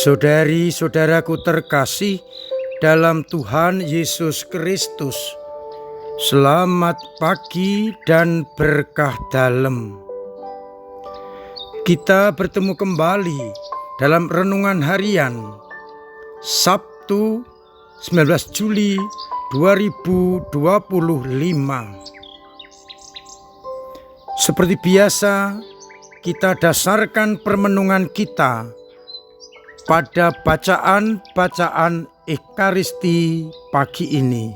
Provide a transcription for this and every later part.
Saudari-saudaraku terkasih dalam Tuhan Yesus Kristus, selamat pagi dan berkah dalam. Kita bertemu kembali dalam renungan harian Sabtu 19 Juli 2025. Seperti biasa, kita dasarkan permenungan kita pada bacaan Ekaristi pagi ini.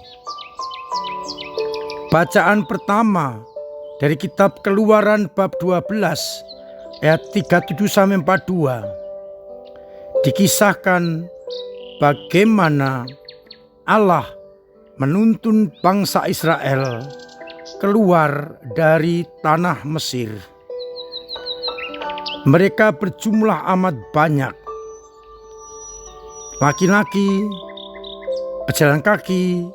Bacaan pertama dari kitab Keluaran bab 12 ayat 37-42 dikisahkan bagaimana Allah menuntun bangsa Israel keluar dari tanah Mesir. Mereka berjumlah amat banyak, laki-laki, pejalan kaki,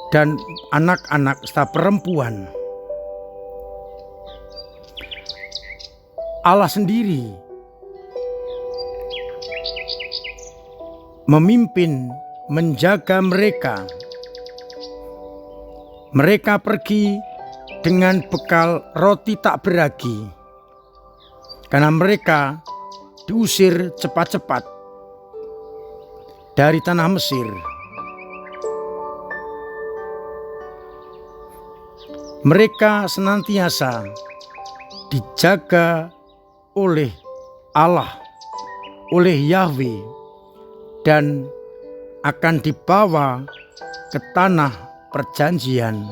dan anak-anak serta perempuan. Allah sendiri memimpin, menjaga mereka. Mereka pergi dengan bekal roti tak beragi, karena mereka diusir cepat-cepat dari tanah Mesir. Mereka senantiasa dijaga oleh Allah, oleh Yahweh, dan akan dibawa ke tanah perjanjian.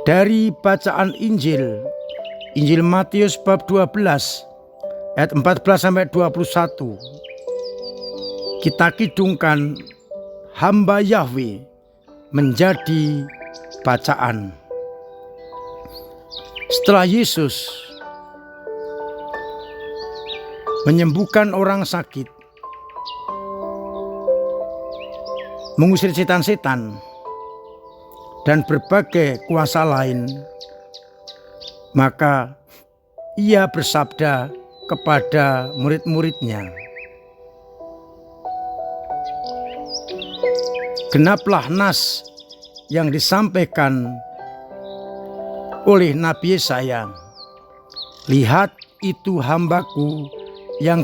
Dari bacaan Injil Matius bab 12 ayat 14-21, kita kidungkan hamba Yahweh menjadi bacaan. Setelah Yesus menyembuhkan orang sakit, mengusir setan-setan, dan berbagai kuasa lain, maka ia bersabda kepada murid-muridnya, "Genaplah nas yang disampaikan oleh Nabi Yesaya. Lihat, itu hambaku yang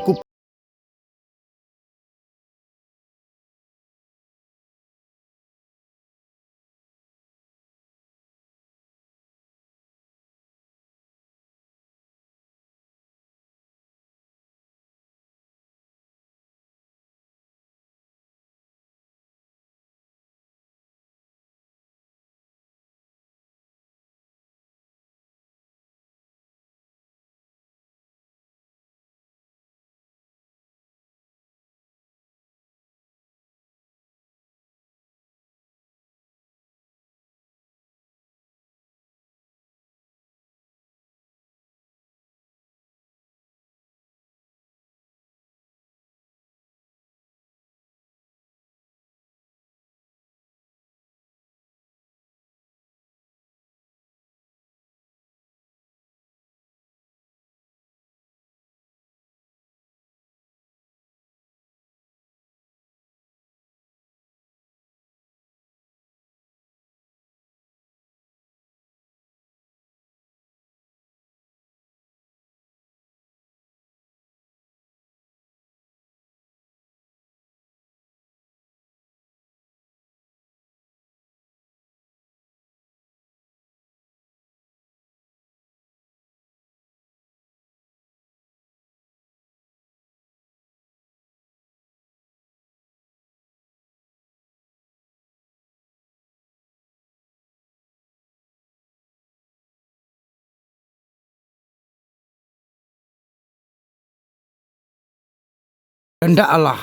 kehendak Allah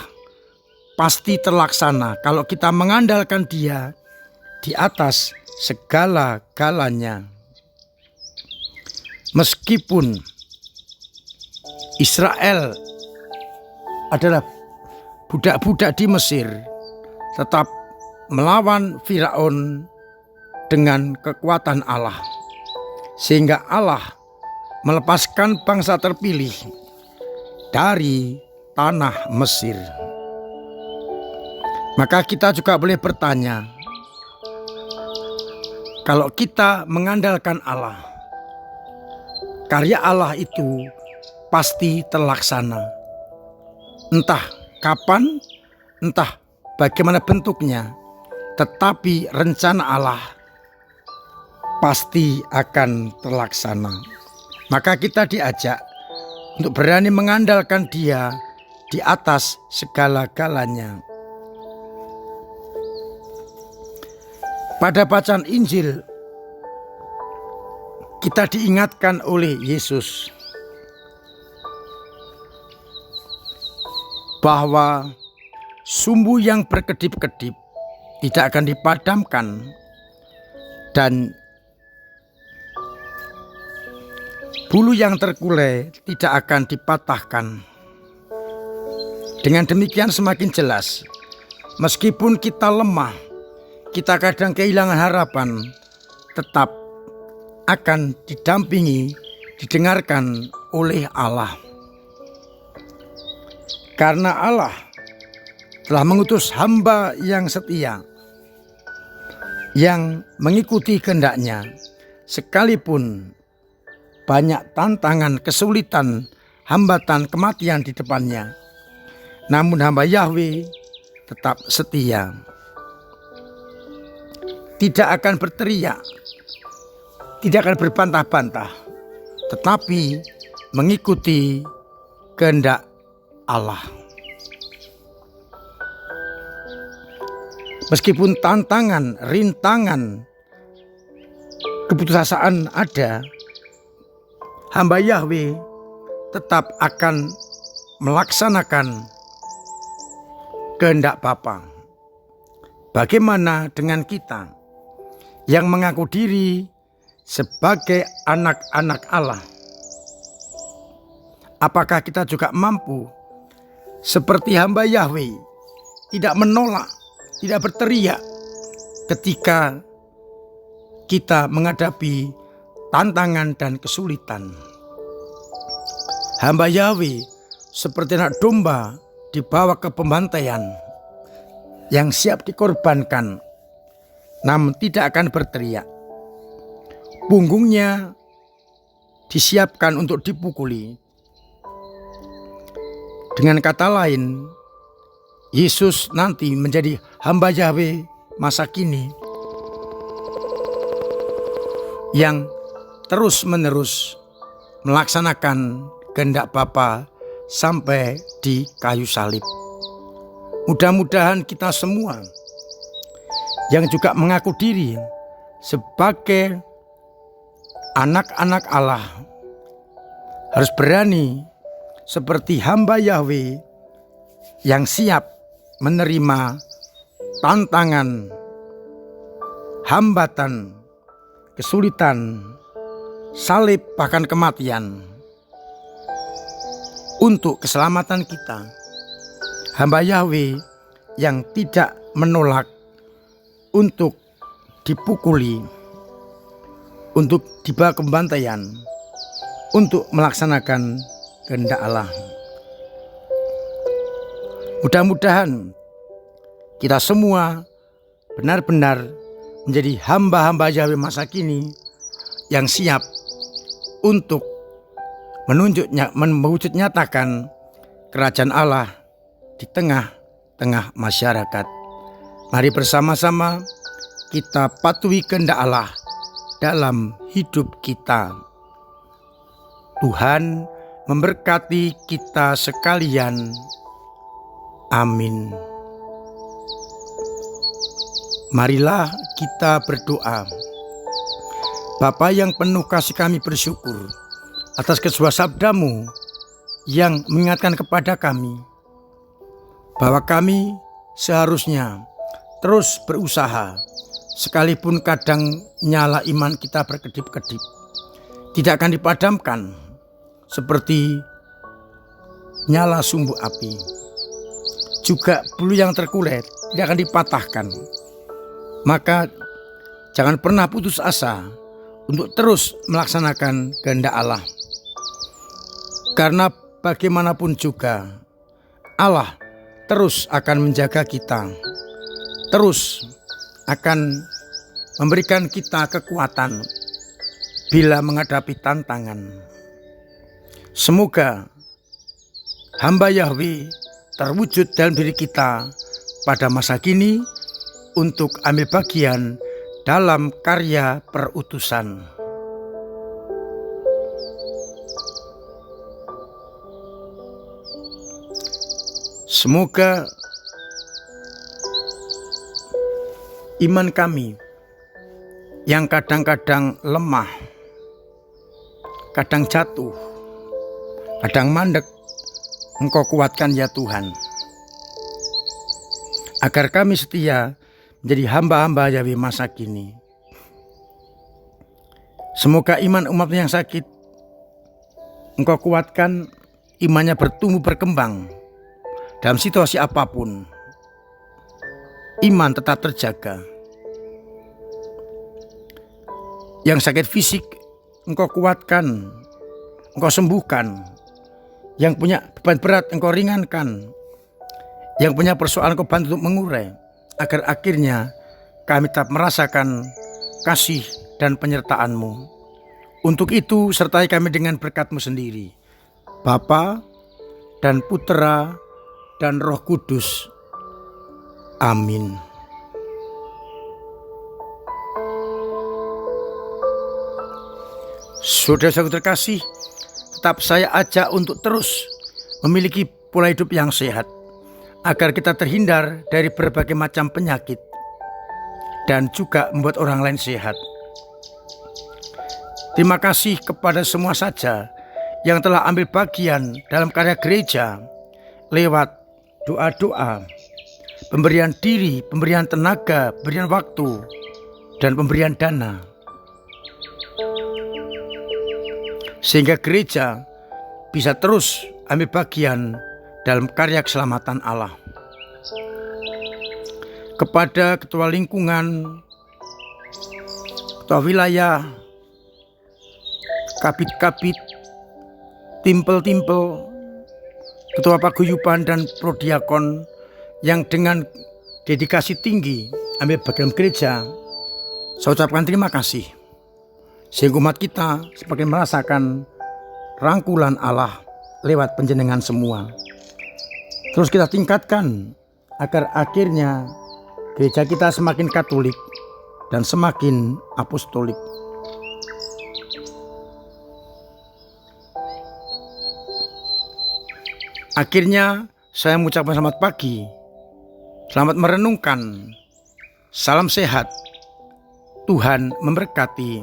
pasti terlaksana kalau kita mengandalkan Dia di atas segala-galanya. Meskipun Israel adalah budak-budak di Mesir, tetap melawan Firaun dengan kekuatan Allah, sehingga Allah melepaskan bangsa terpilih dari tanah Mesir. Maka kita juga boleh bertanya, kalau kita mengandalkan Allah, karya Allah itu pasti terlaksana. Entah kapan, entah bagaimana bentuknya, tetapi rencana Allah pasti akan terlaksana. Maka kita diajak untuk berani mengandalkan Dia di atas segala-galanya. Pada bacaan Injil, kita diingatkan oleh Yesus bahwa sumbu yang berkedip-kedip tidak akan dipadamkan dan bulu yang terkulai tidak akan dipatahkan. Dengan demikian semakin jelas, meskipun kita lemah, kita kadang kehilangan harapan, tetap akan didampingi, didengarkan oleh Allah. Karena Allah telah mengutus hamba yang setia, yang mengikuti kehendak-Nya, sekalipun banyak tantangan, kesulitan, hambatan, kematian di depannya. Namun hamba Yahweh tetap setia. Tidak akan berteriak, tidak akan berbantah-bantah, tetapi mengikuti kehendak Allah. Meskipun tantangan, rintangan, keputusasaan ada, hamba Yahweh tetap akan melaksanakan kehendak Bapa. Bagaimana dengan kita yang mengaku diri sebagai anak-anak Allah? Apakah kita juga mampu seperti hamba Yahweh, tidak menolak, tidak berteriak ketika kita menghadapi tantangan dan kesulitan? Hamba Yahweh seperti anak domba dibawa ke pembantaian yang siap dikorbankan, namun tidak akan berteriak. Punggungnya disiapkan untuk dipukuli. Dengan kata lain, Yesus nanti menjadi hamba Yahweh masa kini yang terus-menerus melaksanakan kehendak Bapa sampai di kayu salib. Mudah-mudahan kita semua yang juga mengaku diri sebagai anak-anak Allah harus berani seperti hamba Yahweh yang siap menerima tantangan, hambatan, kesulitan, salib, bahkan kematian untuk keselamatan kita. Hamba Yahweh yang tidak menolak untuk dipukuli, untuk dibawa ke pembantaian, untuk melaksanakan kehendak Allah. Mudah-mudahan kita semua benar-benar menjadi hamba-hamba Yahweh masa kini yang siap untuk mewujud nyatakan kerajaan Allah di tengah-tengah masyarakat. Mari bersama-sama kita patuhi kehendak Allah dalam hidup kita. Tuhan memberkati kita sekalian. Amin. Marilah kita berdoa. Bapa yang penuh kasih, kami bersyukur atas kesebuah sabda-Mu yang mengingatkan kepada kami bahwa kami seharusnya terus berusaha, sekalipun kadang nyala iman kita berkedip-kedip, tidak akan dipadamkan seperti nyala sumbu api. Juga bulu yang terkulai tidak akan dipatahkan. Maka jangan pernah putus asa untuk terus melaksanakan kehendak Allah. Karena bagaimanapun juga Allah terus akan menjaga kita, terus akan memberikan kita kekuatan bila menghadapi tantangan. Semoga hamba Yahweh terwujud dalam diri kita pada masa kini untuk ambil bagian dalam karya perutusan. Semoga iman kami yang kadang-kadang lemah, kadang jatuh, kadang mandek, Engkau kuatkan ya Tuhan. Agar kami setia menjadi hamba-hamba Yahweh masa kini. Semoga iman umat yang sakit Engkau kuatkan, imannya bertumbuh berkembang. Dalam situasi apapun, iman tetap terjaga. Yang sakit fisik Engkau kuatkan, Engkau sembuhkan. Yang punya beban berat Engkau ringankan. Yang punya persoalan Engkau bantu untuk mengurai, agar akhirnya kami tetap merasakan kasih dan penyertaan-Mu. Untuk itu sertai kami dengan berkat-Mu sendiri, Bapa dan Putera dan Roh Kudus. Amin. Saudara-saudara terkasih, tetap saya ajak untuk terus memiliki pola hidup yang sehat, agar kita terhindar dari berbagai macam penyakit dan juga membuat orang lain sehat. Terima kasih kepada semua saja yang telah ambil bagian dalam karya gereja lewat doa-doa, pemberian diri, pemberian tenaga, pemberian waktu, dan pemberian dana. Sehingga gereja bisa terus ambil bagian dalam karya keselamatan Allah. Kepada ketua lingkungan, ketua wilayah, kabit-kabit, timpel-timpel, ketua paguyuban dan prodiakon yang dengan dedikasi tinggi ambil bagian gereja, saya ucapkan terima kasih. Sehingga umat kita semakin merasakan rangkulan Allah lewat panjenengan semua. Terus kita tingkatkan agar akhirnya gereja kita semakin katolik dan semakin apostolik. Akhirnya saya mengucapkan selamat pagi, selamat merenungkan, salam sehat, Tuhan memberkati.